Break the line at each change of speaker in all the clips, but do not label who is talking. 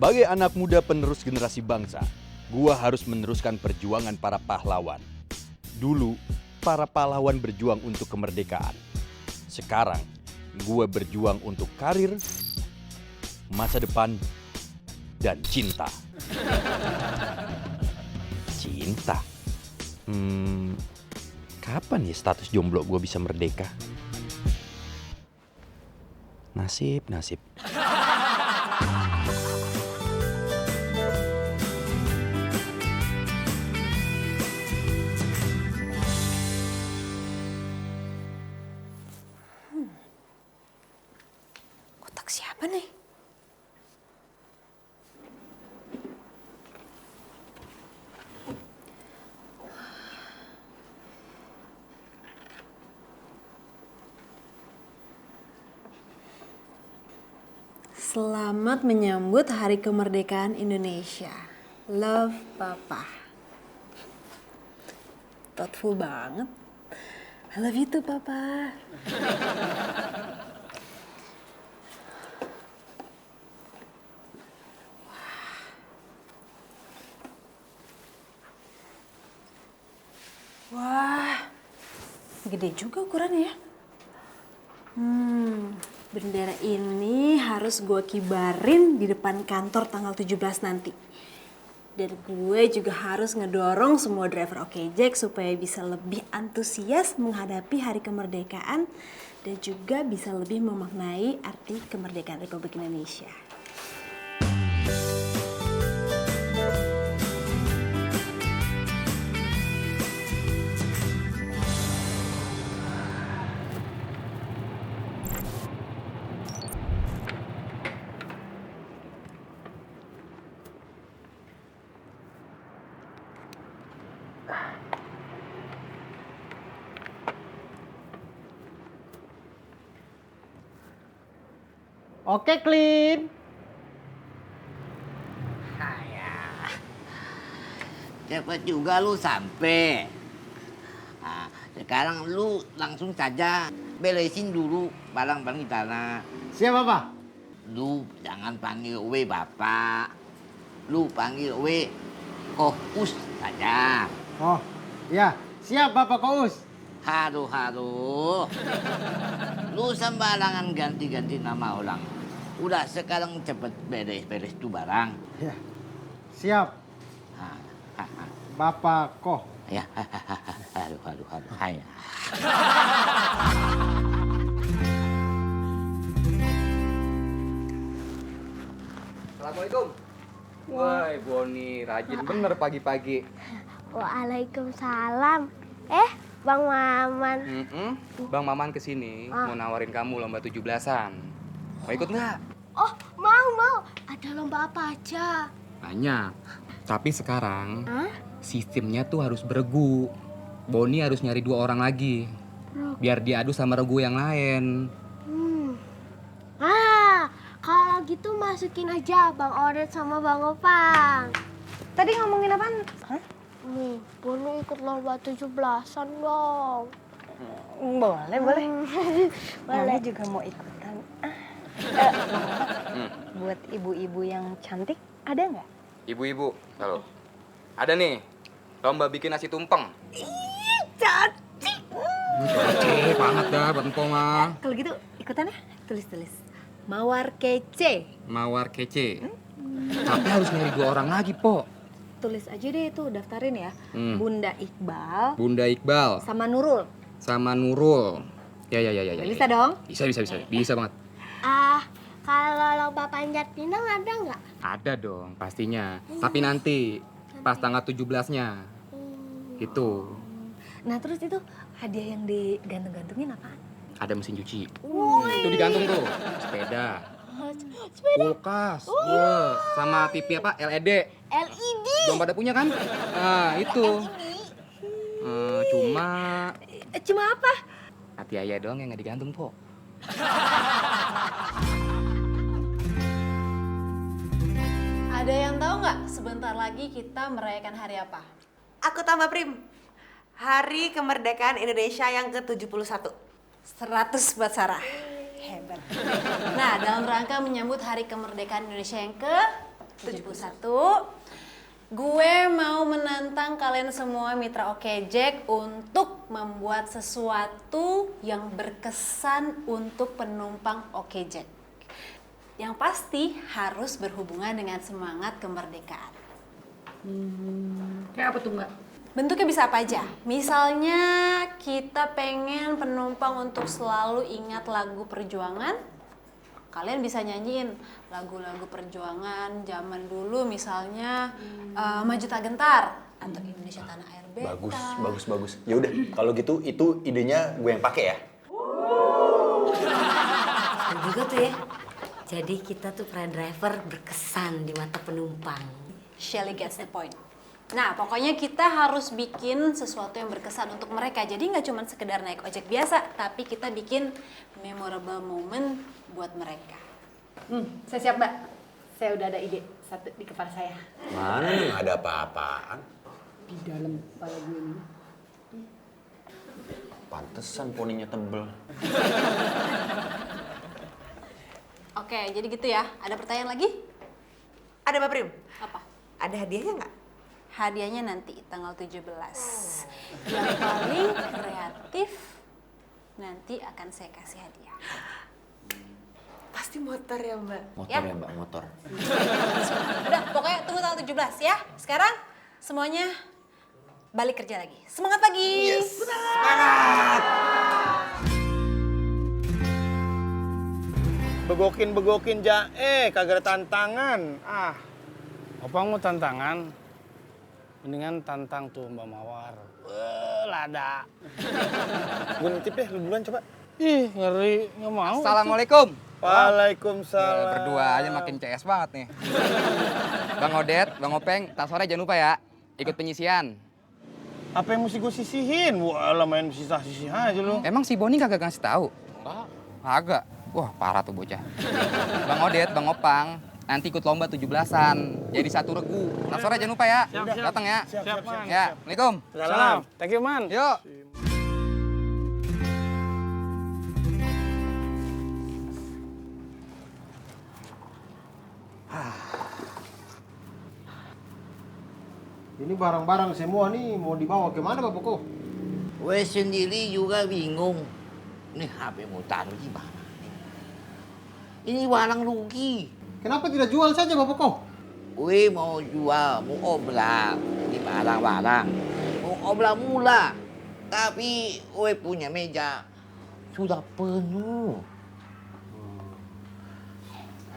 Sebagai anak muda penerus generasi bangsa, gua harus meneruskan perjuangan para pahlawan. Dulu, para pahlawan berjuang untuk kemerdekaan. Sekarang, gua berjuang untuk karir, masa depan, dan cinta. Cinta? Kapan ya status jomblo gua bisa merdeka? Nasib.
Kotak siapa nih? Selamat menyambut Hari Kemerdekaan Indonesia. Love, Papa. Thoughtful banget. I love you too, Papa. Wah, gede juga ukurannya ya. Bendera ini harus gue kibarin di depan kantor tanggal 17 nanti. Dan gue juga harus ngedorong semua driver Okejek supaya bisa lebih antusias menghadapi Hari Kemerdekaan dan juga bisa lebih memaknai arti kemerdekaan Republik Indonesia.
Oke, Clean.
Cepet juga lu sampai. Nah, sekarang lu langsung saja beresin dulu barang-barang di tanah.
Siap, Bapak?
Lu jangan panggil we bapak. Lu panggil we Kohus saja.
Oh, iya. Siap, Bapak Kous.
Haru. Lu sembarangan ganti-ganti nama orang. Udah sekarang cepet beres-beres tuh barang.
Ya. Siap, Bapak Koh.
Ya, haru. Hai.
Assalamualaikum. Woi, Boni, rajin bener pagi-pagi.
Waalaikumsalam. Bang Maman.
Bang Maman kesini mau nawarin kamu lomba 17-an. Mau ikut nggak?
Oh, mau. Ada lomba apa aja?
Banyak. Tapi sekarang sistemnya tuh harus beregu. Boni harus nyari 2 orang lagi. Biar diadu sama regu yang lain.
Kalau gitu masukin aja Bang Odet sama Bang Opang.
Tadi ngomongin apaan?
Nih, Boni ikut lomba 17-an dong.
Boleh.
Boleh.
Mami juga mau ikutan. Buat ibu-ibu yang cantik, ada nggak?
Ibu-ibu, halo. Ada nih, lomba bikin nasi tumpeng.
Cantik.
Kece banget dah buat empok mah.
Kalau gitu ikutan ya, tulis. Mawar kece.
Mawar kece. Tapi harus nyari 2 orang lagi, Po.
Tulis aja deh itu, daftarin ya. Bunda Iqbal
Bunda Iqbal
sama Nurul.
sama Nurul. Ya.
Bisa dong?
Bisa banget.
Kalau lomba panjat pinang ada nggak?
Ada dong, pastinya. Tapi nanti, pas tanggal 17-nya. Gitu.
Nah terus itu hadiah yang digantung-gantungin apaan?
Ada mesin cuci. Itu digantung tuh. Sepeda. Kulkas. Sama TV apa? LED.
LED.
Belum pada punya kan? Nah, itu. Cuma
apa?
hati ayah doang yang nggak digantung, Po.
Ada yang tahu nggak sebentar lagi kita merayakan hari apa?
Aku tambah Prim. Hari Kemerdekaan Indonesia yang ke-71.
100 buat Sarah. Hebat. Nah, dalam rangka menyambut Hari Kemerdekaan Indonesia yang ke 71. Gue mau menantang kalian semua mitra Oke Jack untuk membuat sesuatu yang berkesan untuk penumpang Oke Jack. Yang pasti harus berhubungan dengan semangat kemerdekaan.
Kayak apa tuh Mbak?
Bentuknya bisa apa aja. Misalnya kita pengen penumpang untuk selalu ingat lagu perjuangan. Kalian bisa nyanyiin lagu-lagu perjuangan zaman dulu, misalnya Maju Tak Gentar atau Indonesia Tanah Air Beta.
Bagus. Ya udah, kalau gitu itu idenya gue yang pakai ya.
Seru juga tuh ya. Jadi kita tuh para driver berkesan di mata penumpang.
Shelly gets the point. Nah, pokoknya kita harus bikin sesuatu yang berkesan untuk mereka. Jadi nggak cuma sekedar naik ojek biasa, tapi kita bikin memorable moment buat mereka.
Saya siap, Mbak. Saya udah ada ide satu di kepala saya.
Mana nih, ada apa-apaan?
Di dalam kepala gue ini.
Pantesan poninya tebel.
Oke, jadi gitu ya. Ada pertanyaan lagi?
Ada Mbak Prim?
Apa?
Ada hadiahnya nggak?
Hadiahnya nanti tanggal 17. Yang paling kreatif nanti akan saya kasih hadiah.
Pasti motor ya Mbak?
Motor
Ya.
ya Mbak, motor.
Udah, pokoknya tunggu tanggal 17 ya. Sekarang semuanya balik kerja lagi. Semangat pagi!
Begokin jae, kagak ada tantangan. Opang mau tantangan? Mendingan tantang tuh Mbak Mawar. Lada. Gue nitip deh, lu duluan coba. Ih, ngeri, nggak mau.
Assalamualaikum.
Waalaikumsalam.
Berdua aja makin CS banget nih. Bang Odet, Bang Openg, tas sore jangan lupa ya. Ikut penyisian.
Apa yang mesti gue sisihin? Wah, main sisah-sisih aja lu.
Emang si Boni kagak ngasih tahu? Enggak. Kagak. Wah, parah tuh bocah. Bang Odet, Bang Opang, nanti ikut lomba 17-an. Jadi satu regu. Tas sore jangan lupa ya. Datang ya.
Siap, Man.
Ya, Assalamualaikum.
Salam. Thank you, Man.
Yuk.
Ini barang-barang semua nih mau dibawa kemana Bapak Ko?
Gue sendiri juga bingung. Ini HP mau taruh di mana? Ini barang rugi.
Kenapa tidak jual saja Bapak Ko?
Gue mau jual, mau obrak di barang-barang. Mau obrak mula. Tapi gue punya meja sudah penuh.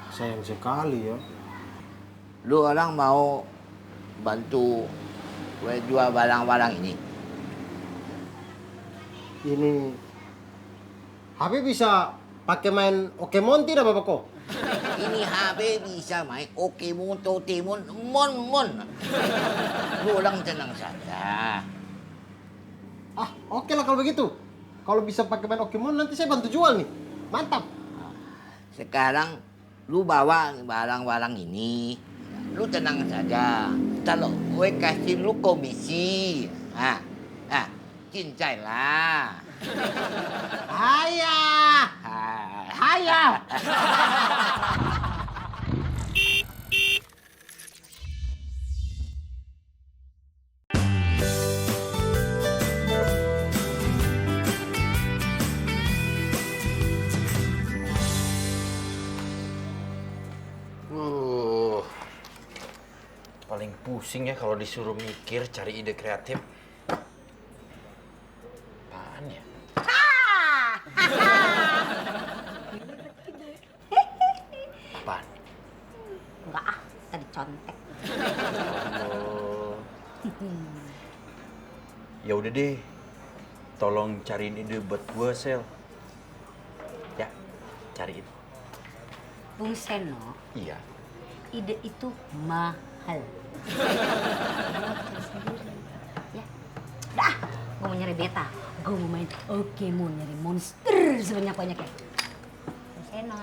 Sayang sekali ya.
Lu orang mau bantu gue jual barang-barang ini?
Ini HP bisa pakai main Pokemon tidak Bapak Ko?
Ini HP bisa main Pokemon, Totemon, Mon. Lu orang tenang saja.
Oke lah kalau begitu. Kalau bisa pakai main Pokemon nanti saya bantu jual nih. Mantap.
Sekarang lu bawa barang-barang ini, lu tenang saja. Kalau gue kasih lu komisi, cincailah.
Ayah.
Hayah.
Paling pusing ya kalau disuruh mikir, cari ide kreatif. Apaan ya? Apaan?
Enggak tadi contek.
Oh. Ya udah deh. Tolong cariin ide buat gue, Sel. Ya, cariin.
Bung Seno,
Iya.
ide itu mahal. Ya, dah, gue mau nyari beta. Gue mau main Pokemon, nyari monster sebanyak-banyaknya. Bung Seno.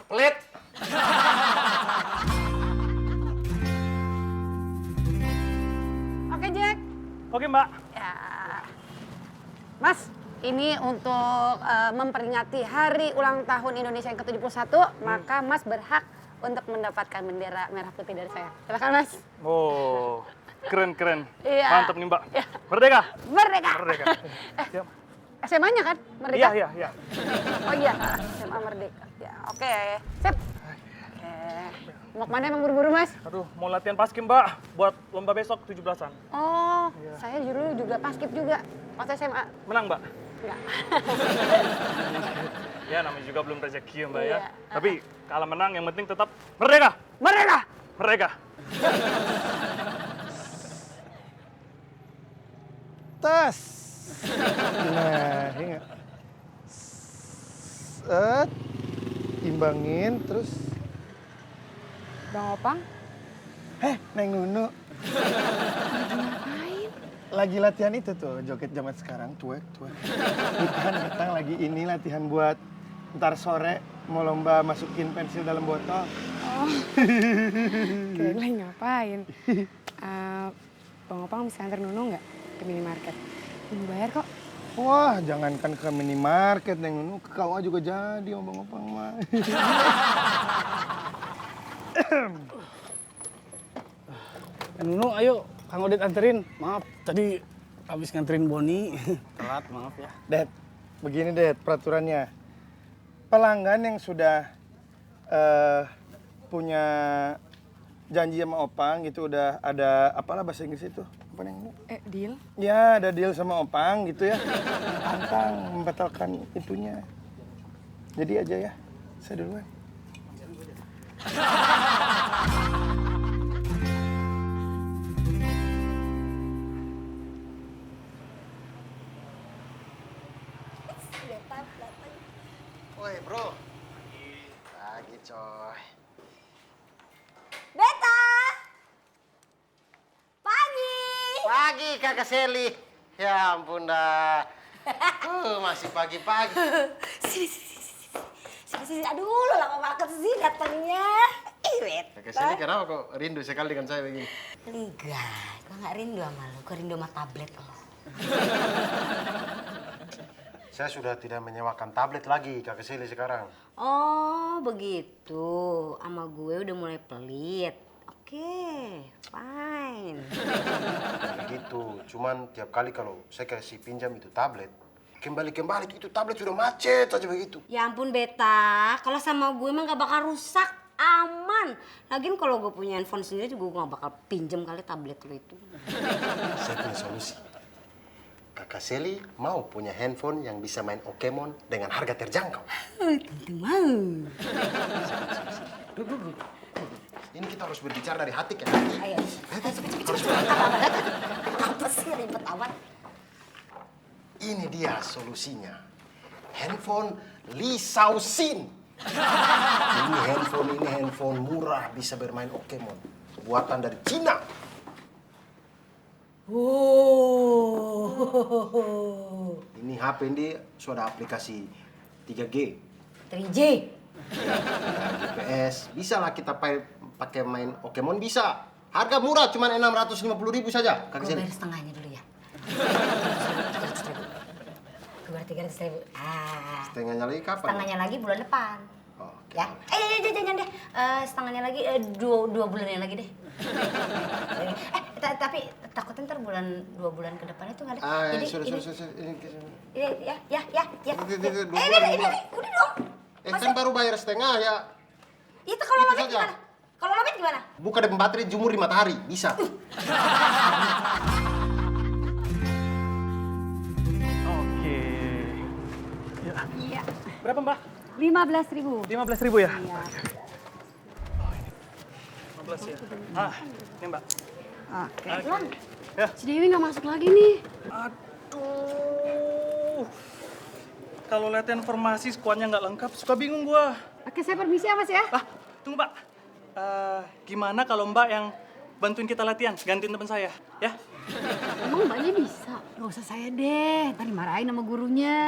Pelit.
Oke, Jack.
Oke Mbak.
Ya. Mas,
Ini untuk memperingati hari ulang tahun Indonesia yang ke-71, maka Mas berhak untuk mendapatkan bendera merah putih dari saya. Silakan Mas.
Oh, keren.
Iya.
Mantap nih Mbak.
Iya.
Merdeka.
Merdeka.
Siap.
SMA-nya kan? Merdeka?
Iya.
Oh iya, SMA Merdeka. Ya, oke. Sip. Oke. Mau kemana emang buru-buru Mas?
Aduh, mau latihan paskib Mbak, buat lomba besok 17-an.
Oh, saya dulu juga paskib juga, pas SMA.
Menang Mbak?
Enggak.
Ya namanya juga belum rezeki ya Mbak
Iya.
ya. Tapi kalau menang yang penting tetap merdeka.
Merdeka!
Merdeka.
Tas. Nah, ingat. Set. Imbangin terus.
Bang Opang?
Neng Nunu. Lagi latihan itu tuh, joget zaman sekarang, tuek. Bukan, datang lagi ini latihan buat ntar sore mau lomba masukin pensil dalam botol.
Oh, kirain lagi ngapain? Bang Opang bisa antar Nunu nggak ke minimarket? Nunu bayar kok.
Wah, jangankan ke minimarket, Neng Nunu, ke KUA juga jadi sama Bang Opang mah.
Nunu, ayo Kang Odet anterin. Maaf, tadi habis nganterin Boni. Telat, maaf ya.
Det, begini Det peraturannya. Pelanggan yang sudah punya janji sama Opang gitu udah ada apalah bahasa Inggris itu? Apa Neng?
Deal?
Ya, ada deal sama Opang gitu ya. Pantang membatalkan itunya. Jadi aja ya. Saya duluan.
Woi bro, pagi coy.
Beta! Pagi!
Pagi kakak Seli. Ya ampun dah. Masih pagi-pagi.
Sini. Aduh, lo lama banget sih datangnya. Bet.
Kakak Seli kenapa kok rindu sekali dengan saya begini?
Enggak, gue gak rindu sama lo. Gue rindu sama tablet lo.
Saya sudah tidak menyewakan tablet lagi kakak Seli sekarang.
Oh, begitu. Sama gue udah mulai pelit. Oke, fine.
Begitu, cuman tiap kali kalau saya kasih pinjam itu tablet, kembali itu tablet sudah macet aja begitu.
Ya ampun Beta, kalau sama gue emang gak bakal rusak, aman. Lagian kalau gue punya handphone sendiri juga gue gak bakal pinjem kali tablet lo itu.
Saya punya solusi. Kakak Seli mau punya handphone yang bisa main Pokemon dengan harga terjangkau.
Tentu mau.
Duduk. Ini kita harus berbicara dari hati kan?
Ayo, apa sih ribet amat?
Ini dia solusinya. Handphone Li Shaoxin. Ini handphone murah bisa bermain Pokemon. Buatan dari Cina. Ini HP ini sudah aplikasi 3G.
3G?
GPS. Bisa lah kita pakai main Pokemon bisa. Harga murah cuma 650.000 saja.
Gue bayar setengahnya dulu ya. Gue bayar 300.000.
Setengahnya lagi kapan?
Setengahnya lagi bulan depan.
Oh,
ya? Jangan deh. Setengahnya lagi, dua bulan yang lagi deh. Tapi takutnya ntar 2 bulan ke depan itu nggak ada. Jadi
sudah.
Ya. Udah dong.
Kan baru bayar setengah ya.
Itu kalau lobet gimana? Kalau lobet gimana?
Buka depan baterai jemur di matahari, bisa.
Oke.
Iya.
Berapa Mbak?
15.000.
15.000 ya?
Iya.
Oh, ini. 15 ya? Ini Mbak.
Oke.
Lang, ya.
Si Dewi nggak masuk lagi nih.
Aduh. Kalau lihat informasi skuadnya nggak lengkap, suka bingung gua.
Oke, saya permisi ya Mas ya.
Tunggu Mbak. Gimana kalau Mbak yang bantuin kita latihan, gantiin teman saya, ya?
Emang Mbaknya bisa? Gak usah saya deh, ntar dimarahin sama gurunya.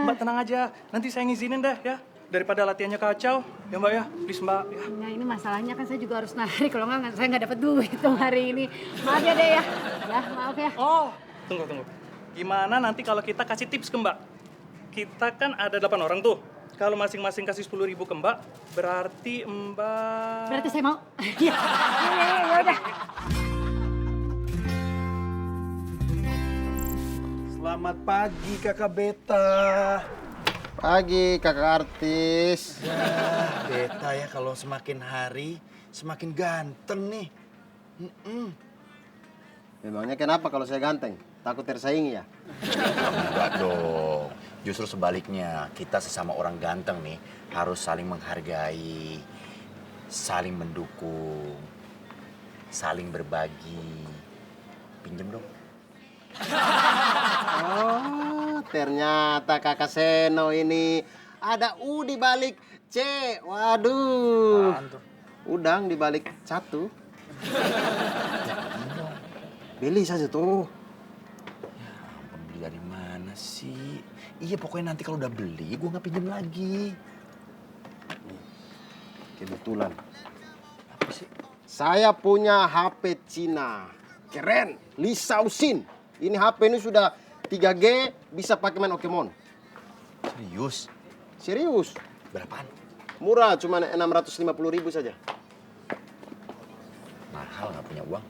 Mbak tenang aja, nanti saya ngizinin deh ya. Daripada latihannya kacau, ya Mbak ya, please Mbak. Ya.
Nah ini masalahnya kan saya juga harus narik, kalau nggak saya nggak dapet duit tuh hari ini. Maaf ya deh ya. Ya maaf ya.
Oh, tunggu. Gimana nanti kalau kita kasih tips ke Mbak?
kita kan ada 8 orang tuh. Kalau masing-masing kasih 10.000 ke Mbak, berarti Mbak...
Berarti saya mau. Iya, ya udah.
Selamat pagi kakak Beta.
Pagi kakak artis.
Wah, Beta ya kalau semakin hari semakin ganteng nih.
Memangnya kenapa kalau saya ganteng? Takut tersaingi ya?
Enggak dong. Justru sebaliknya, kita sesama orang ganteng nih harus saling menghargai, saling mendukung, saling berbagi. Pinjem dong.
Oh, ternyata kakak Seno ini ada U di balik C. Waduh. Udang di balik 1. Beli saja tuh.
Beli dari mana sih? Iya pokoknya nanti kalau udah beli, gue nggak pinjam lagi.
Kebetulan. Apa sih? Saya punya HP Cina. Keren. Li Shaoxin. Ini HP ini sudah 3G, bisa pakai main Pokemon.
Serius?
Serius.
Berapaan?
Murah, cuma 650.000 saja.
Mahal nggak punya uang.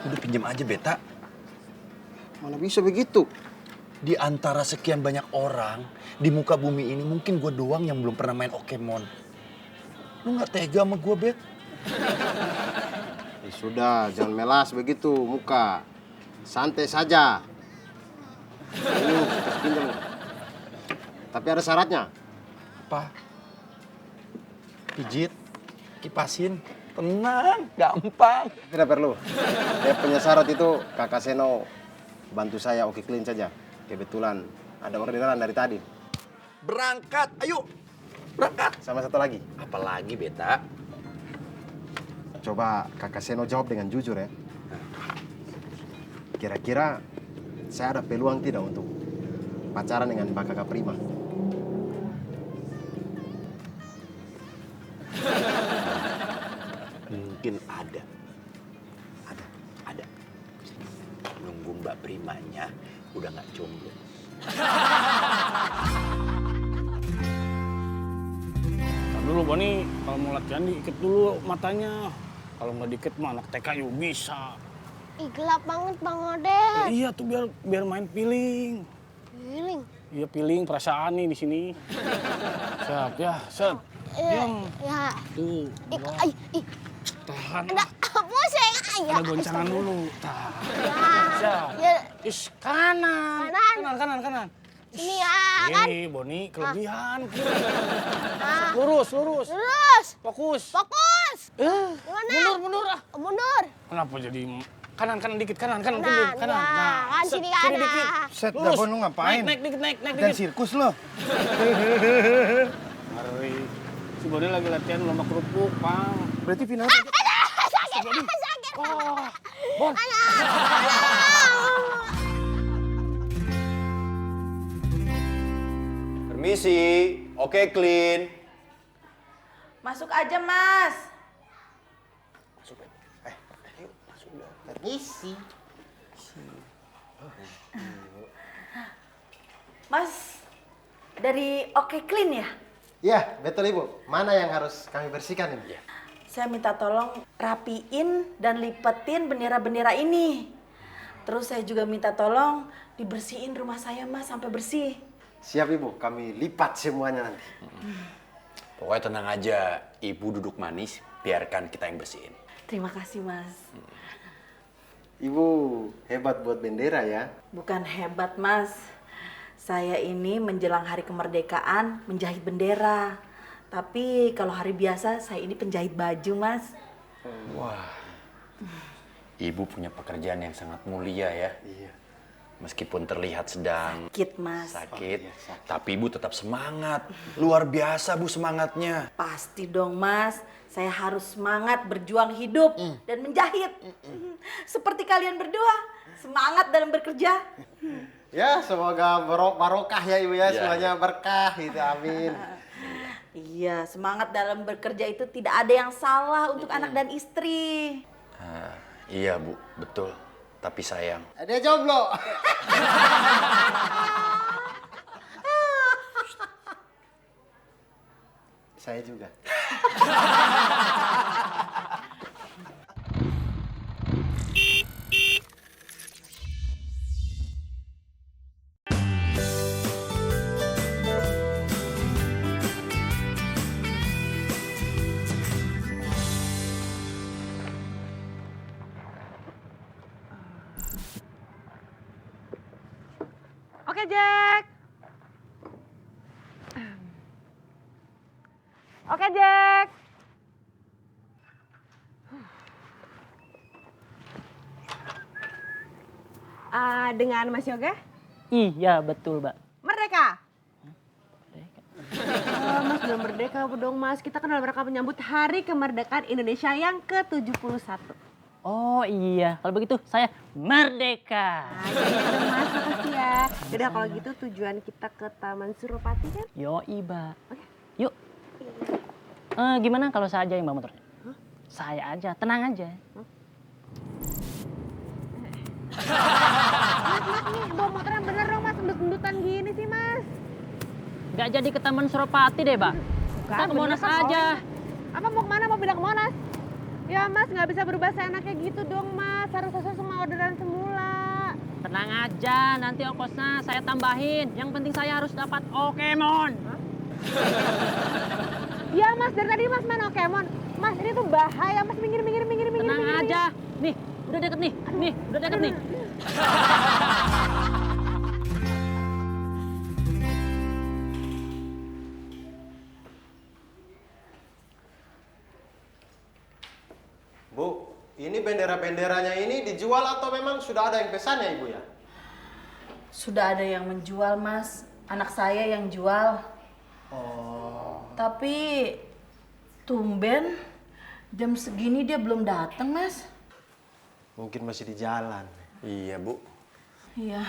Udah pinjam aja, Beta.
Mana bisa begitu?
Di antara sekian banyak orang di muka bumi ini, mungkin gue doang yang belum pernah main Pokemon. Lu nggak tega sama gue, Bet?
Sudah, jangan melas begitu muka. Santai saja. Ini pinjam. Tapi ada syaratnya.
Apa? Pijit, kipasin, tenang, gampang.
Tidak perlu. Dia punya syarat itu, kakak Seno bantu saya oke clean saja. Kebetulan ada orderan dari tadi.
Berangkat, ayo. Berangkat.
Sama satu lagi.
Apalagi, Beta?
Coba kakak Seno jawab dengan jujur ya. Kira-kira saya ada peluang tidak untuk pacaran dengan Mbak Kakak Prima?
Mungkin ada. Ada. Nunggu Mbak Primanya udah nggak jomblo.
Ntar dulu Boni, kalau mau latihan diikat dulu matanya. Kalau nggak diikat mah anak TK yuk bisa.
Ih, gelap banget Bang Odet.
Iya tuh biar main feeling.
Feeling?
Iya feeling perasaan nih di sini. Siap ya, set. Diam.
Ya.
Tuh.
Ih.
Tahan.
Ada pusing.
Ada goncangan dulu. Tahan. Siap.
Ya.
Is kanan. Kanan.
Sini ya kan.
Ini Boni kelebihan.
Ah.
Lurus. Fokus.
Mundur. Mundur.
Kenapa jadi kanan dikit kanan.
Kanan.
Nah,
Sini kanan.
dikit.
Set, Dabon lu ngapain?
Naik dikit.
Dan sirkus lo.
Mari. Si Boni lagi latihan lomba kerupuk, Pang.
Berarti final.
Sakit.
Oh, Bon.
Permisi, oke clean.
Masuk aja, Mas.
Permisi.
Mas, dari Oke Clean ya?
Iya, betul Ibu. Mana yang harus kami bersihkan ini?
Saya minta tolong rapiin dan lipetin bendera-bendera ini. Terus saya juga minta tolong dibersihin rumah saya, Mas, sampai bersih.
Siap Ibu, kami lipat semuanya nanti.
Pokoknya tenang aja, Ibu duduk manis, biarkan kita yang bersihin.
Terima kasih, Mas.
Ibu hebat buat bendera ya.
Bukan hebat, Mas. Saya ini menjelang hari kemerdekaan menjahit bendera. Tapi kalau hari biasa saya ini penjahit baju, Mas.
Wah, Ibu punya pekerjaan yang sangat mulia ya.
Iya.
Meskipun terlihat sedang
Sakit, Mas.
sakit, tapi Ibu tetap semangat. Luar biasa Bu semangatnya.
Pasti dong, Mas. Saya harus semangat berjuang hidup dan menjahit. Seperti kalian berdua, semangat dalam bekerja.
Ya, semoga barokah ya Ibu ya,
Ya.
semuanya berkah itu, amin.
Iya, semangat dalam bekerja itu tidak ada yang salah untuk anak dan istri.
Iya Bu, betul. Tapi sayang.
Dia jomblo. Saya juga.
Oke, Jack. Oke, Jack. Dengan Mas Yoga?
Iya, betul, Mbak.
Merdeka. Mas belum merdeka dong, Mas. Kita kan dalam rangka menyambut Hari Kemerdekaan Indonesia yang ke-71.
Oh iya, kalau begitu saya merdeka.
Mas, makasih ya. Yaudah kalau gitu tujuan kita ke Taman Suropati kan?
Yoi, Mbak. Yuk. Gimana kalau saya aja yang bawa motornya? Saya aja, tenang aja.
Mas, nih bawa motornya bener dong, Mas. Endut-endutan gini sih, Mas.
Gak jadi ke Taman Suropati deh, Mbak. Kita ke Monas aja.
Apa mau kemana? Mau pindah ke Monas? Ya, Mas, nggak bisa berubah seenaknya gitu dong, Mas. Harus sesuai sama orderan semula.
Tenang aja, nanti ongkosnya saya tambahin. Yang penting saya harus dapat Pokemon.
Ya, Mas, dari tadi Mas main Pokemon. Mas, ini tuh bahaya. Mas, minggir.
Tenang aja. Nih, udah deket nih. Nih, udah deket nih.
Bu, ini bendera-benderanya ini dijual atau memang sudah ada yang pesannya, Ibu ya?
Sudah ada yang menjual, Mas. Anak saya yang jual.
Oh.
Tapi tumben jam segini dia belum datang, Mas.
Mungkin masih di jalan.
Iya, Bu.
Iya.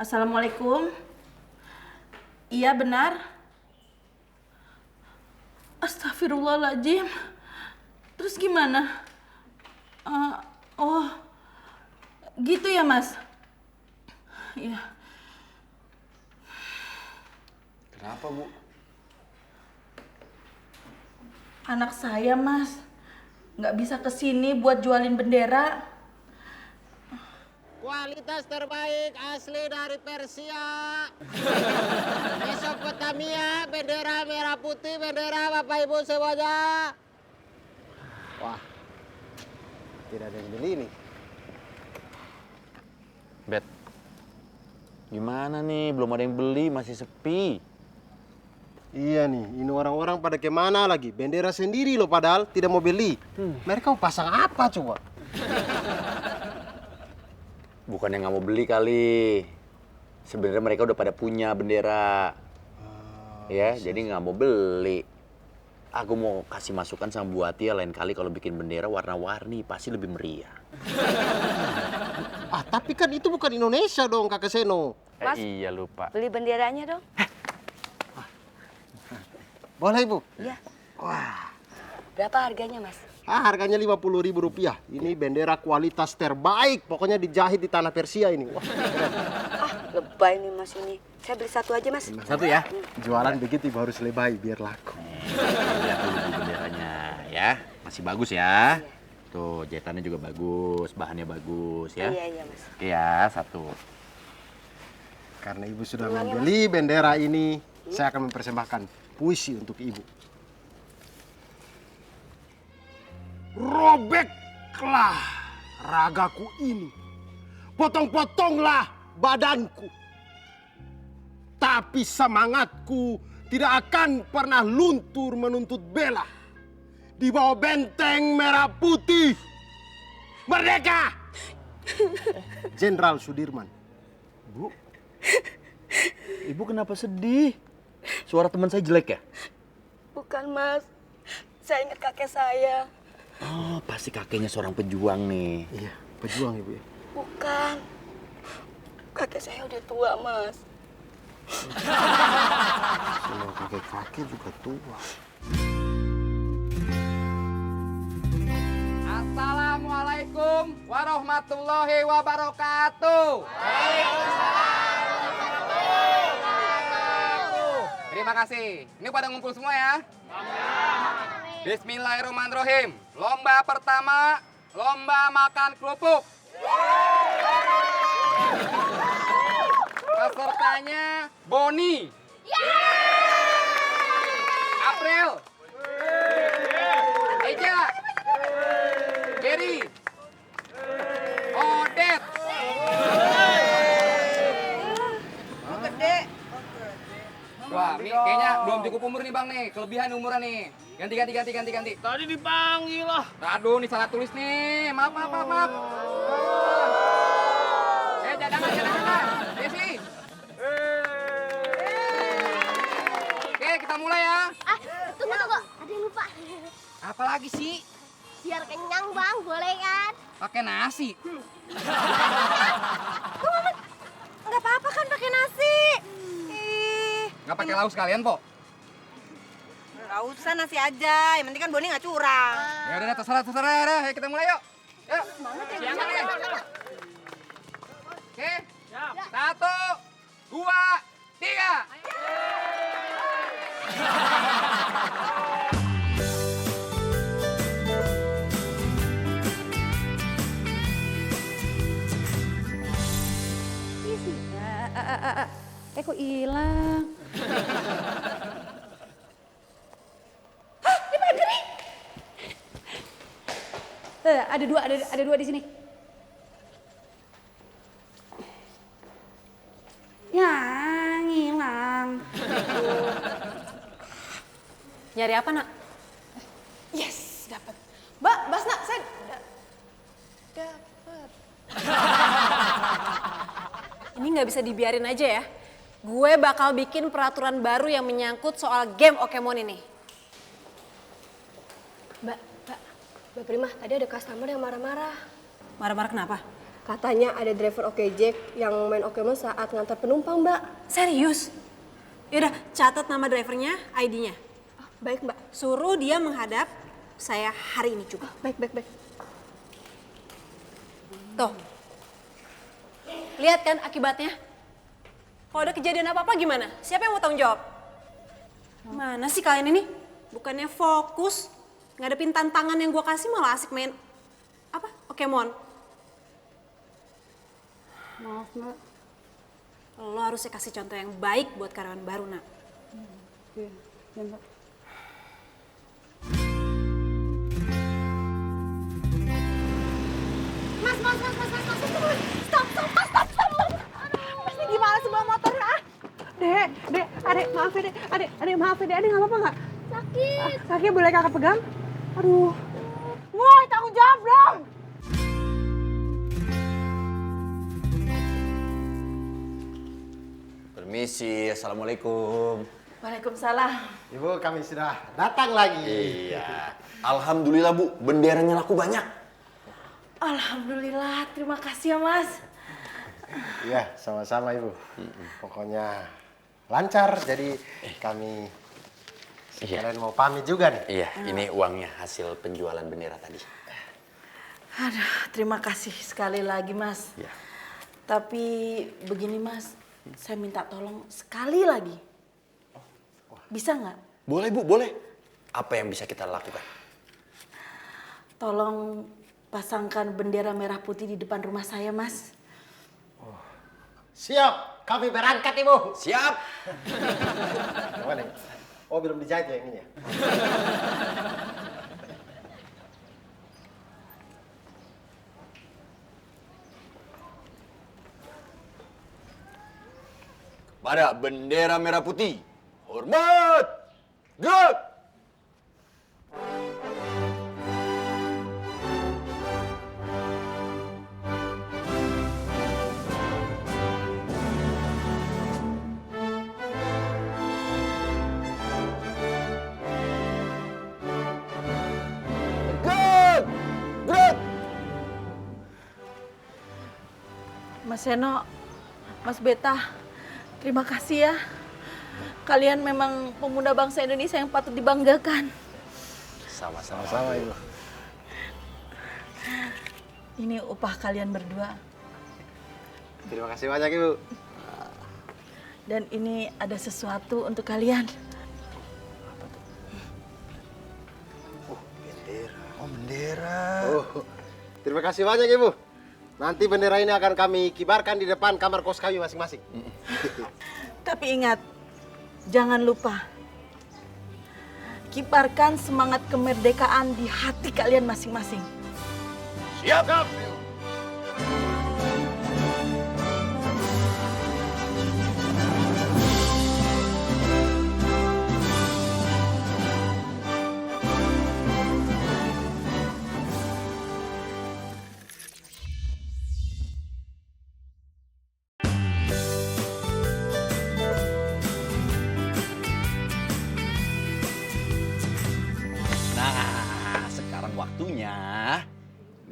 Assalamualaikum. Iya, benar. Astagfirullahaladzim. Terus gimana? Oh, gitu ya, Mas? Iya.
Kenapa, Bu?
Anak saya, Mas, nggak bisa kesini buat jualin bendera.
Kualitas terbaik asli dari Persia. Mesopotamia, bendera merah putih, bendera Bapak Ibu semuanya. Wah, tidak ada yang beli nih.
Bet, gimana nih? Belum ada yang beli, masih sepi.
Iya nih, ini orang-orang pada kemana lagi? Bendera sendiri loh padahal tidak mau beli. Mereka mau pasang apa coba?
Bukan yang nggak mau beli kali. Sebenarnya mereka udah pada punya bendera. Ya, jadi nggak mau beli. Aku mau kasih masukan sama Bu Atia lain kali kalau bikin bendera warna-warni pasti lebih meriah.
Ah, tapi kan itu bukan Indonesia dong, Kakak Seno.
Mas,
iya lupa.
beli benderanya dong.
Boleh, Ibu?
Iya.
Wah.
Berapa harganya, Mas?
Harganya Rp50.000. Ini bendera kualitas terbaik. Pokoknya dijahit di tanah Persia ini. Wah, keren.
Lebay nih, Mas ini. Saya beli satu aja, Mas.
Satu ya? Jualan begitu Ibu harus lebay biar laku.
Lihat dulu Bu benderanya ya. Masih bagus ya. Tuh, jahitannya juga bagus, bahannya bagus ya.
Iya, Mas.
Oke ya, satu.
Karena Ibu sudah membeli bendera ini, saya akan mempersembahkan puisi untuk Ibu. Robeklah ragaku ini, potong-potonglah badanku, tapi semangatku tidak akan pernah luntur menuntut bela di bawah benteng merah putih. Merdeka! Jenderal Sudirman. Bu,
Ibu kenapa sedih? Suara teman saya jelek ya?
Bukan, Mas. Saya ingat kakek saya.
Oh, pasti kakeknya seorang pejuang nih.
Iya, pejuang Ibu ya.
Bukan. Kakek saya udah tua, Mas.
Semua kakek-kakek juga tua.
Assalamualaikum warahmatullahi wabarakatuh. Waalaikumsalam. Terima kasih. Ini pada ngumpul semua ya. Bismillahirrahmanirrahim. Lomba pertama, lomba makan kerupuk. Pesertanya Boni. April. Eja. Gary. Odet.
Gede.
Wah, ini kayaknya belum cukup umur nih Bang nih. Kelebihan umuran nih. Ganti.
Tadi dipanggil lah.
Aduh, ini salah tulis nih. Maaf. Jangan. Desi. Oke, kita mulai ya.
Tunggu. Ada yang lupa.
Apalagi sih?
Biar kenyang, Bang. Boleh kan?
Pakai nasi.
Nggak apa-apa kan pakai nasi.
Nggak pakai lauk sekalian, Po?
Nggak usah nasi aja. Yang penting kan Boni nggak curang.
Ya udah, terserah. Ayo kita mulai yuk. Yuk. Siapa nih? Oke. 1, 2, 3.
Kok hilang? Ada dua di sini. Yang hilang.
Nyari apa, Nak?
Yes, dapat. Mbak, Basna, saya dapat.
Ini nggak bisa dibiarin aja ya. Gue bakal bikin peraturan baru yang menyangkut soal game Pokemon ini.
Mbak Prima, tadi ada customer yang marah-marah.
Marah-marah kenapa?
Katanya ada driver Jack yang main Pokemon saat ngantar penumpang, Mbak.
Serius? Yaudah, catat nama drivernya, ID-nya.
Baik, Mbak.
Suruh dia menghadap saya hari ini juga.
Baik.
Tuh. Lihat kan akibatnya? Kalau ada kejadian apa-apa gimana? Siapa yang mau tanggung jawab? Mana sih kalian ini? Bukannya fokus, ngadepin tantangan yang gue kasih malah asik main apa? Pokemon.
Maaf, Nak.
Lo harusnya kasih contoh yang baik buat karyawan baru, Nak.
Iya, Mbak.
Mas. Stop. Mas, ini gimana sih bawa motor, ah?
Dek, adek maaf ya, Dek. Adek maaf ya, Dek. Adek nggak apa-apa nggak?
Sakit.
Kaki boleh kakak pegang? Aduh. Woi, tanggung jawab dong.
Permisi, Assalamualaikum.
Waalaikumsalam.
Ibu, kami sudah datang lagi.
Iya. Alhamdulillah, Bu. Benderanya laku banyak.
Alhamdulillah, terima kasih ya Mas.
Iya, sama-sama Ibu. Pokoknya lancar, jadi kami sekalian mau pamit juga nih.
Iya, ini uangnya hasil penjualan bendera tadi.
Aduh, terima kasih sekali lagi Mas.
Iya.
Tapi begini Mas, saya minta tolong sekali lagi. Bisa nggak?
Boleh, Bu, boleh. Apa yang bisa kita lakukan?
Tolong pasangkan bendera merah putih di depan rumah saya, Mas.
Siap, kami berangkat Ibu.
Siap.
Yang mana? Oh, belum dijahit ya yang ini ya?
Pada bendera merah putih, hormat, gerak.
Mas Seno, Mas Beta, terima kasih ya. Kalian memang pemuda bangsa Indonesia yang patut dibanggakan.
Sama-sama Ibu.
Ini upah kalian berdua.
Terima kasih banyak Ibu.
Dan ini ada sesuatu untuk kalian.
Oh, bendera. Oh, terima kasih banyak, Ibu. Nanti bendera ini akan kami kibarkan di depan kamar kos kami masing-masing.
Tapi ingat, jangan lupa kibarkan semangat kemerdekaan di hati kalian masing-masing.
Siap.
Nah, sekarang waktunya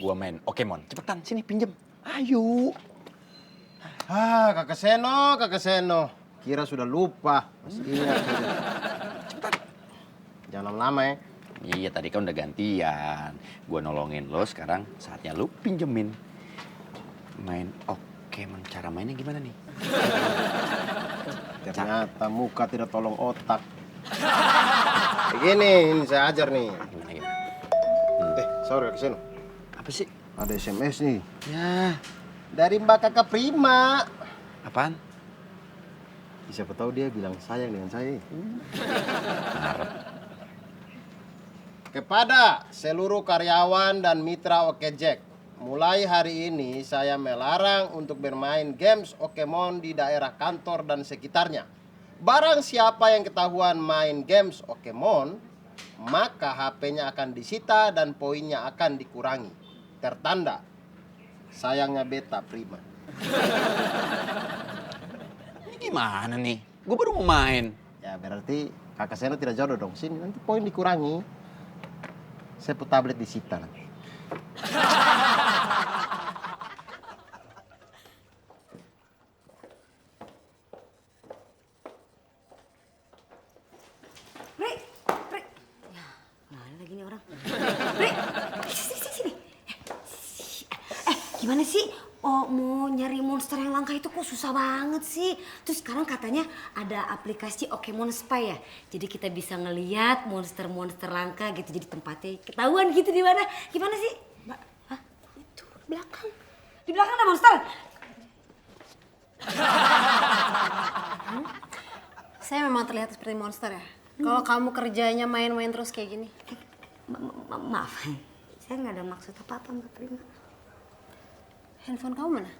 gua main Pokemon. Cepetan, sini pinjem. Ayo.
Kakak Seno. Kira sudah lupa. Masih ingat saja. Cepetan. Jangan lama-lama ya.
Iya, tadi kan udah gantian. Gua nolongin lo, sekarang saatnya lo pinjemin. Main Pokemon. Cara mainnya gimana nih?
Ternyata muka tidak tolong otak. Begini, ini saya ajar nih. Sorry, Kakak Seno.
Apa sih?
Ada SMS nih. Ya, dari Mbak Kakak Prima.
Apaan?
Siapa tahu dia bilang sayang dengan saya. Kepada seluruh karyawan dan mitra Oke Jack, mulai hari ini saya melarang untuk bermain games Pokemon di daerah kantor dan sekitarnya. Barang siapa yang ketahuan main games Pokemon, maka HP-nya akan disita dan poinnya akan dikurangi. Tertanda, sayangnya Beta Prima.
Ini gimana nih? Gue baru mau main.
Ya berarti Kakak Seno tidak jodoh dong. Sini nanti poin dikurangi. Saya put tablet disita nanti.
Mana lagi nih orang? Sini. Gimana sih? Oh, mau nyari monster yang langka itu kok susah banget sih. Terus sekarang katanya ada aplikasi Pokemon Spy ya. Jadi kita bisa ngeliat monster-monster langka gitu. Jadi tempatnya ketahuan gitu di mana. Gimana sih? Mbak, itu belakang. Di belakang ada monster.
Saya memang terlihat seperti monster ya. Kalau kamu kerjanya main-main terus kayak gini.
Maaf, saya nggak ada maksud apa-apa Mbak Prima.
Handphone kamu mana?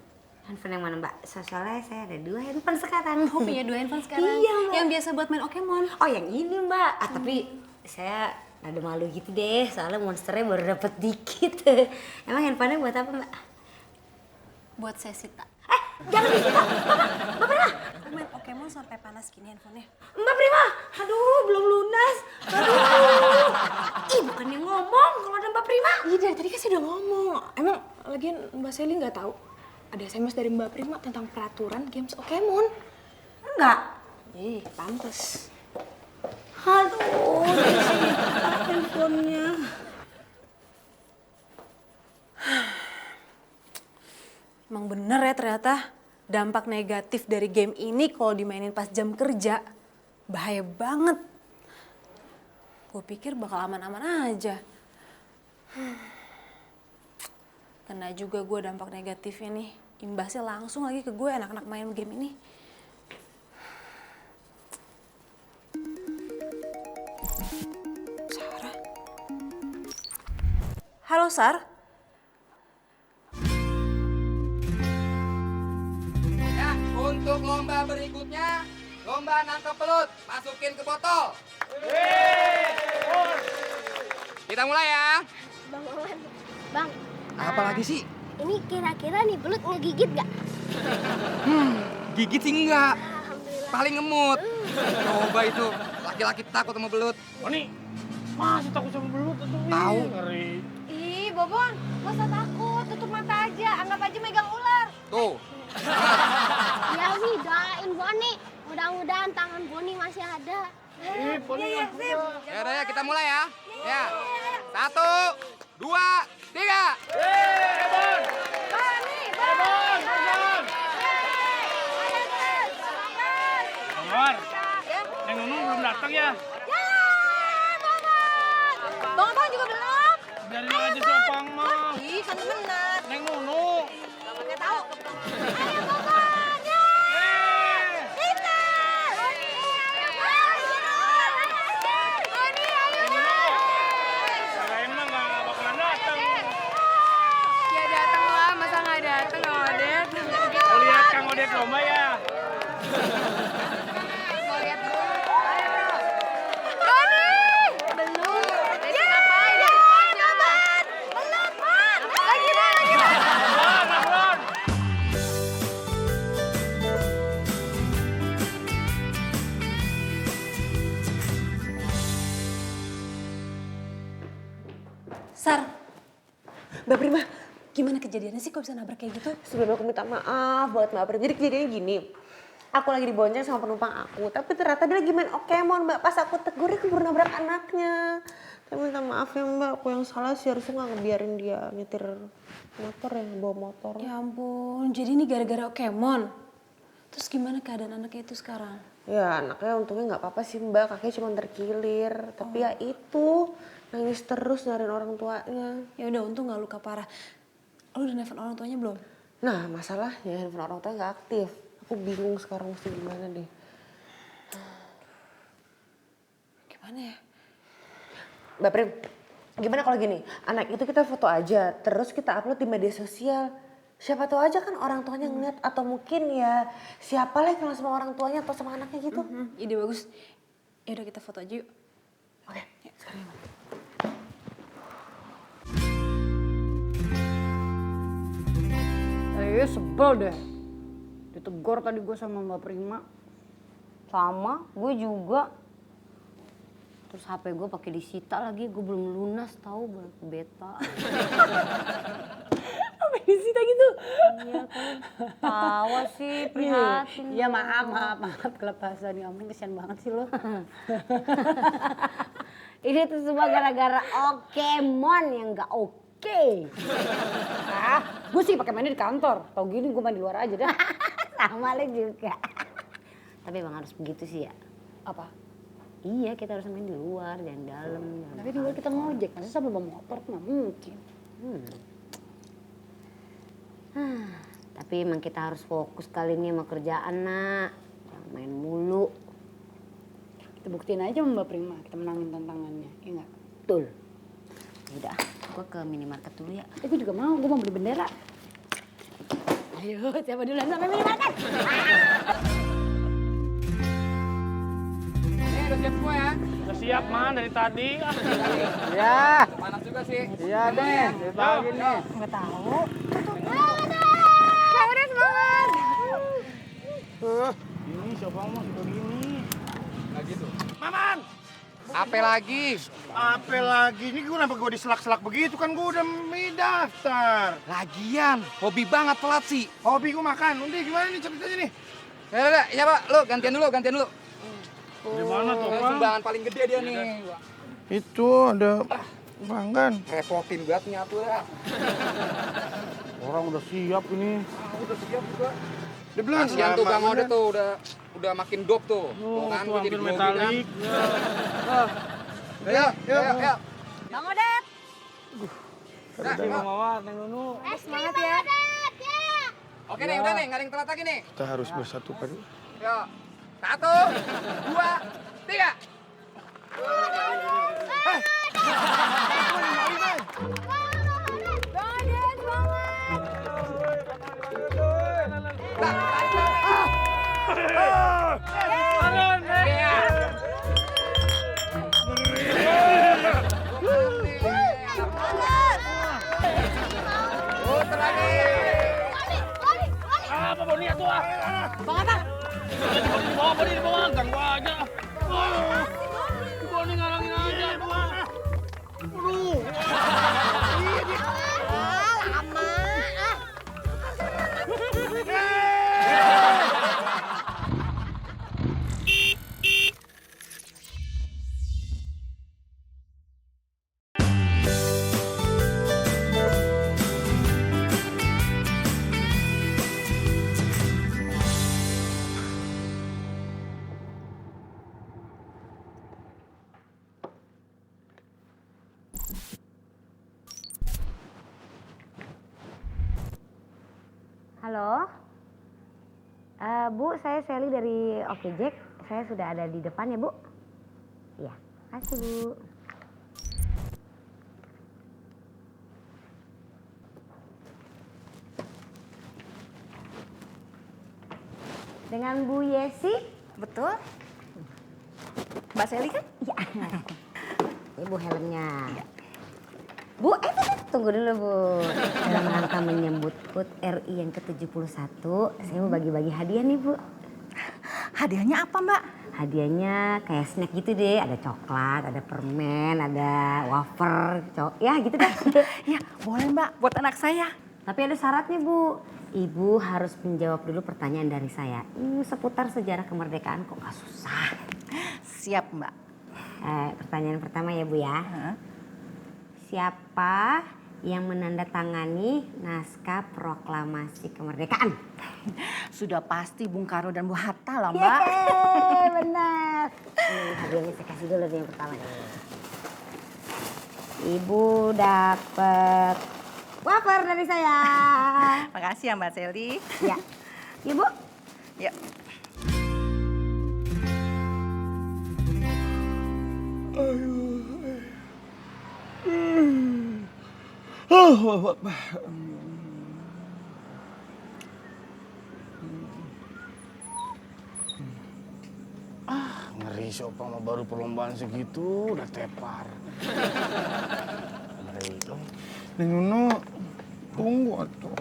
Handphone yang mana Mbak? Soalnya saya ada 2 handphone sekarang.
Oh, punya 2 handphone sekarang?
Iya Mbak.
Yang biasa buat main Pokemon?
Oh yang ini Mbak. Tapi saya ada malu gitu deh. Soalnya monsternya baru dapet dikit. Emang handphonenya buat apa Mbak?
Buat saya sita.
Jangan disita. Mbak Prima.
Main Pokemon sampai panas gini handphonenya.
Mbak Prima. Aduh belum lunas. Aduh. Ih bukannya ngomong kalau ada Mbak Prima.
Iya dari tadi kan saya udah ngomong. Emang lagian Mbak Selly nggak tahu ada SMS dari Mbak Prima tentang peraturan games Pokemon?
Enggak.
Pantes.
Aduh, handphonenya.
Emang bener ya ternyata dampak negatif dari game ini kalau dimainin pas jam kerja bahaya banget. Gue pikir bakal aman-aman aja. Kena juga gue dampak negatifnya nih. Imbasnya langsung lagi ke gue anak-anak main game ini. Sarah? Halo Sar?
Ya, untuk lomba berikutnya, lomba nangkep belut, masukin ke botol. Kita mulai ya.
Bang Owen, Bang.
Apa lagi sih?
Ini kira-kira nih belut ngegigit gak?
Gigit sih enggak. Paling ngemut. Coba itu, laki-laki takut sama belut.
Oni, masih takut sama belut tuh?
Tahu.
Ngeri.
Ih, Bobon, gak usah takut. Tutup mata aja, anggap aja megang ular.
Tuh.
Ya, Wi, doain Boni. Mudah-mudahan tangan Boni masih ada.
Ya udah ya, kita mulai ya. Ya. 1, 2, 3.
datang ya?
Bang juga belum.
Biarin aja si Opang mah.
Ih, kan bener.
Neng Nunu.
Gak tahu.
Kirain mah nggak bakalan datang.
Ya datang lah, masa nggak datang Kang Odet?
Mau lihat Kang Odet lomba ya?
Mau lihat dulu. Doni! Belum. Jadi ngapain? Ya, Mat. Belum, Mat. Lagi.
Sar, Mbak Prima, gimana kejadiannya sih kok bisa nabrak kayak gitu?
Sebelumnya aku minta maaf buat Mbak Prima. Jadi kejadiannya gini. Aku lagi dibonceng sama penumpang aku, tapi ternyata dia lagi main Pokemon, Mbak. Pas aku tegur, dia keburu nabrak anaknya. Tapi minta maaf ya, Mbak. Aku yang salah sih, harusnya nggak ngebiarin dia nyetir motor ya, bawa motor.
Ya ampun, jadi ini gara-gara Pokemon. Terus gimana keadaan anaknya itu sekarang?
Ya anaknya untungnya nggak apa-apa sih, Mbak. Kakinya cuma terkilir. Tapi ya itu, nangis terus nyariin orang tuanya.
Ya udah, untung nggak luka parah. Lo udah nelfon orang tuanya belum?
Nah masalahnya handphone orang tuanya nggak aktif. Aku bingung sekarang mesti gimana deh.
Gimana ya?
Mbak Prim, gimana kalau gini? Anak itu kita foto aja, terus kita upload di media sosial. Siapa tahu aja kan orang tuanya ngeliat, atau mungkin ya siapa lah yang kenal sama orang tuanya atau sama anaknya gitu.
Ide bagus. Ya udah kita foto aja yuk.
Oke, sekarang gimana?
Sebel deh. Ditegur tadi gue sama Mbak Prima.
Sama, gue juga. Terus HP gue pakai disita lagi, gue belum lunas tahu buat beta.
Apa disita gitu?
Iya kan, tawa sih, prihatin.
Iya maaf kelepasan. Ya ampun, kesian banget sih lo.
Ini tuh semua gara-gara Pokemon yang gak oke.
Gue sih pakai mainnya di kantor. Tau gini gue main di luar aja dah.
Sama lo juga. Tapi emang harus begitu sih ya.
Apa?
Iya, kita harus main di luar, jangan dalam.
Tapi di luar kita ngojek, masa sampai bawa motor nggak mungkin.
Tapi emang kita harus fokus kali ini sama kerjaan, Nak. Jangan main mulu.
Kita buktiin aja sama Mbak Prima, kita menangin tantangannya, iya nggak?
Betul. Udah, gue ke minimarket dulu ya.
Gue juga mau, gue mau beli bendera. Ayo, siapa duluan sampai minimarket?
Udah siap semua ya?
Udah siap, Man, dari tadi.
Ya. Panas juga sih.
Iya deh, dari pagi nih.
Nggak tahu.
Ya udah semangat.
Ini siapa mah sudah gini.
Nggak gitu.
Maman!
Apa lagi?
Apa lagi? Ini kenapa gue diselak-selak begitu? Kan gue udah daftar.
Lagian, hobi banget telat sih.
Hobi gue makan. Udah gimana nih ceritanya nih?
Ya, ya Pak, lu gantian dulu.
Di mana tuh, Bang?
Sumbangan paling gede dia nih.
Itu ada pelanggan.
Repotin banget nih atuh ya.
Orang udah siap ini.
Udah siap juga.
Dia bilang
kasihan tuh Bang Ode tuh udah makin dop tuh.
Oh,
kan
tuh
gua jadi
hampir
grogi
metalik.
kan. Ayo.
Bang Odet.
Udah mau mawar, Neng Nunu.
Semangat ya.
Oke nih, udah nih, nggak ada yang telat lagi nih.
Kita harus bersatu padu.
Yuk. 1, 2, 3.
Apa Boni ya tua?
Bang apa?
Boni di bawah, ganggu aja. Boni ngalangin aja, tua. Aduh.
Lama.
Halo. Bu, saya Sally dari Oke Jack. Saya sudah ada di depan ya, Bu. Iya, kasih Bu. Dengan Bu Yesi? Betul. Mbak Sally kan? Iya. Ibu helmnya. Bu, tunggu dulu Bu. Dalam rangka menyambut HUT RI yang ke-71, saya mau bagi-bagi hadiah nih Bu. Hadiahnya apa Mbak? Hadiahnya kayak snack gitu deh, ada coklat, ada permen, ada wafer, ya gitu deh. Ya boleh Mbak, buat anak saya. Tapi ada syaratnya Bu. Ibu harus menjawab dulu pertanyaan dari saya. Seputar sejarah kemerdekaan kok gak susah. Siap Mbak. Pertanyaan pertama ya Bu ya. Siapa yang menandatangani naskah proklamasi kemerdekaan? Sudah pasti Bung Karno dan Bu Hatta lah Mbak. Yeay, benar. Ini hadiahnya saya kasih dulu nih yang pertama nih. Ibu dapet wafer dari saya. Makasih ya Mbak Sally. Ya. Ibu? Ya.
Ngeri si Opang mah baru perlombaan segitu udah tepar. Ngeri itu.
Neng Nuno, tunggu atuh.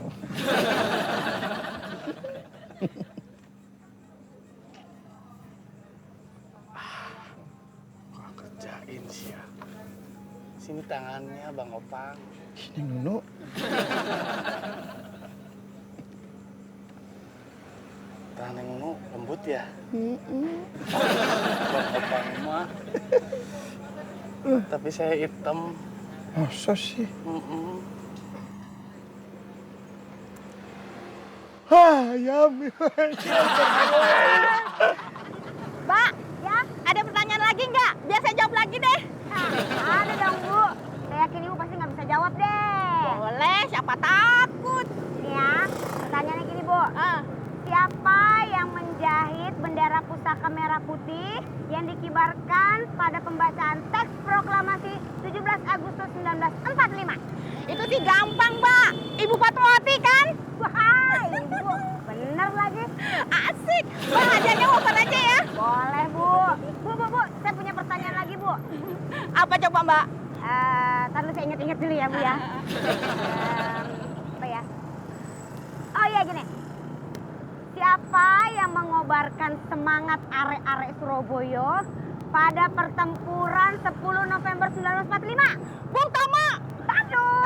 Gak kerjain sih ya. Sini tangannya Bang Opang.
Neng Nuno.
Tangan Neng Nuno lembut ya?
Bang
Opang mah. Tapi saya hitam.
Masa sih? Yummy.
Mbak, ya ada pertanyaan lagi nggak? Biar saya jawab lagi deh.
Ada dong Bu. Saya yakin Ibu pasti nggak bisa jawab deh.
Boleh, siapa takut.
Nih ya, pertanyaannya gini Bu. Siapa yang menjahit bendera pusaka merah putih yang dikibarkan pada pembacaan teks proklamasi 17 Agustus 1945?
Itu sih gampang, Mbak. Ibu Fatmawati kan?
Wah, Ibu. Bener lagi.
Asik. Mbak, hadiahnya wafer aja ya.
Boleh, Bu. Bu. Saya punya pertanyaan lagi, Bu.
Apa coba, Mbak?
Ntar dulu saya inget-inget dulu ya, Bu ya. Apa ya? Oh iya, gini. Siapa yang mengobarkan semangat arek-arek Surabaya pada pertempuran 10 November 1945?
Bung Tomo.
Aduh.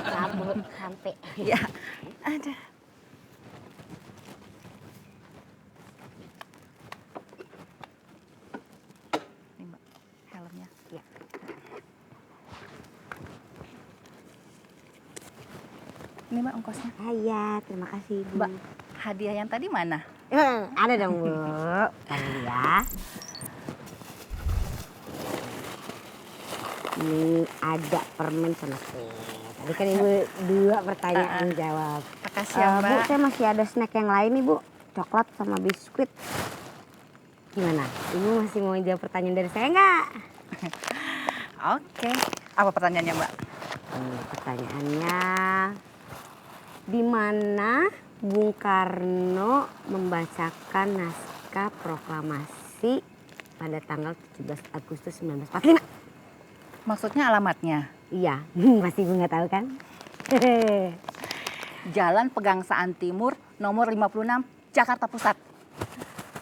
Kabut sampai.
Ya, ada. Nih Mbak, helmnya.
Ya.
Ini Mbak ongkosnya.
Iya, terima kasih Bu.
Mbak, hadiah yang tadi mana?
Ada dong Bu. Tadi ya. Ini ada permen sama snack. Tadi kan Ibu 2 pertanyaan jawab.
Makasih ya Mbak.
Bu, saya masih ada snack yang lain nih Bu. Coklat sama biskuit. Gimana? Ibu masih mau jawab pertanyaan dari saya nggak?
Oke. Apa pertanyaannya Mbak?
Pertanyaannya, di mana Bung Karno membacakan naskah proklamasi pada tanggal 17 Agustus 1945?
Maksudnya alamatnya?
Iya, pasti Ibu nggak tahu kan?
Jalan Pegangsaan Timur nomor 56, Jakarta Pusat.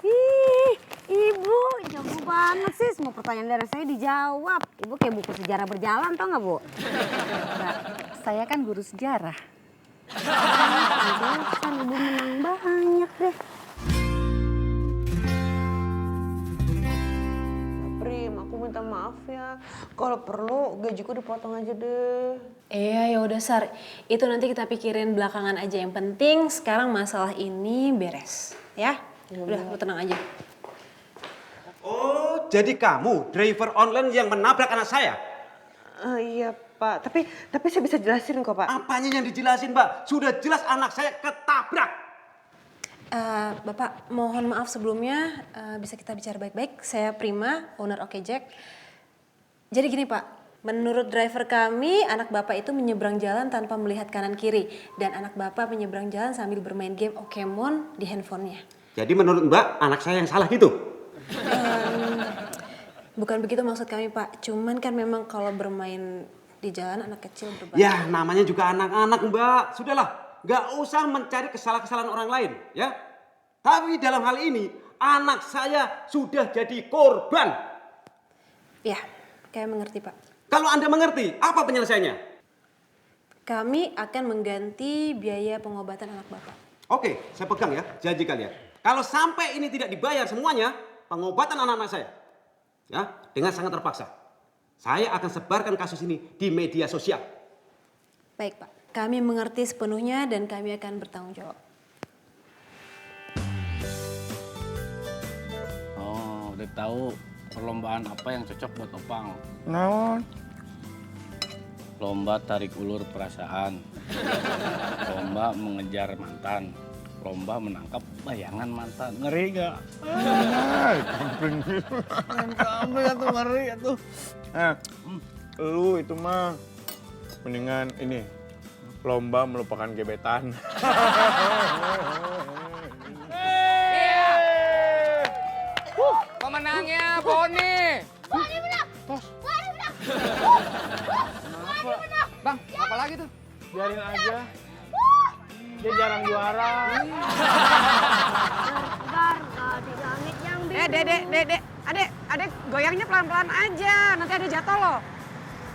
Ih, Ibu jago banget sih, semua pertanyaan dari saya dijawab. Ibu kayak buku sejarah berjalan, tau nggak Bu?
Mbak, saya kan guru sejarah.
Pantesan Ibu menang banyak deh.
Prim, aku minta maaf ya. Kalau perlu gajiku dipotong aja deh.
Ya udah Sar, itu nanti kita pikirin belakangan aja. Yang penting sekarang masalah ini beres, ya. Udah, lu tenang aja.
Oh, jadi kamu driver online yang menabrak anak saya?
Iya Pak, tapi saya bisa jelasin kok Pak.
Apanya yang dijelasin Mbak? Sudah jelas anak saya ketabrak.
Bapak, mohon maaf sebelumnya, bisa kita bicara baik-baik. Saya Prima, owner Oke Jack. Jadi gini Pak, menurut driver kami, anak Bapak itu menyeberang jalan tanpa melihat kanan kiri. Dan anak Bapak menyeberang jalan sambil bermain game Okemon di handphonenya.
Jadi menurut Mbak, anak saya yang salah gitu?
Bukan begitu maksud kami Pak, cuman kan memang kalau bermain di jalan anak kecil berbahaya.
Ya namanya juga anak-anak Mbak, sudahlah. Gak usah mencari kesalahan orang lain ya. Tapi dalam hal ini, anak saya sudah jadi korban.
Ya, kami mengerti Pak.
Kalau Anda mengerti, apa penyelesaiannya?
Kami akan mengganti biaya pengobatan anak Bapak.
Oke, saya pegang ya, janji kalian. Kalau sampai ini tidak dibayar semuanya, pengobatan anak-anak saya, ya, dengan sangat terpaksa, saya akan sebarkan kasus ini di media sosial.
Baik Pak, kami mengerti sepenuhnya dan kami akan bertanggung jawab.
Oh, udah tahu perlombaan apa yang cocok buat Opang.
Naon?
Lomba tarik ulur perasaan. Lomba mengejar mantan. Lomba menangkap bayangan mantan. Ngeri gak?
Kamping. Kamping atuh ngeri atuh. Lu itu mah mendingan ini lomba melupakan gebetan.
Pemenangnya Boni.
Boni menang. Boni menang.
Bang, apa lagi tuh?
Biarin aja. Dia jarang juara.
Garga di langit yang biru.
Dek. Adek goyangnya pelan-pelan aja. Nanti ada jatuh loh.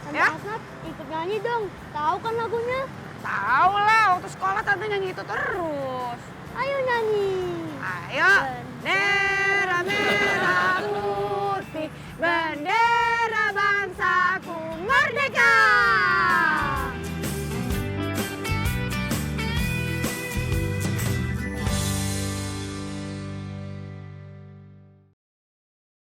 Tante Asnat ikut nyanyi dong. Tahu kan lagunya?
Tahu lah, waktu sekolah tante nyanyi itu terus.
Ayo nyanyi.
Ayo. Bendera merah putih, bendera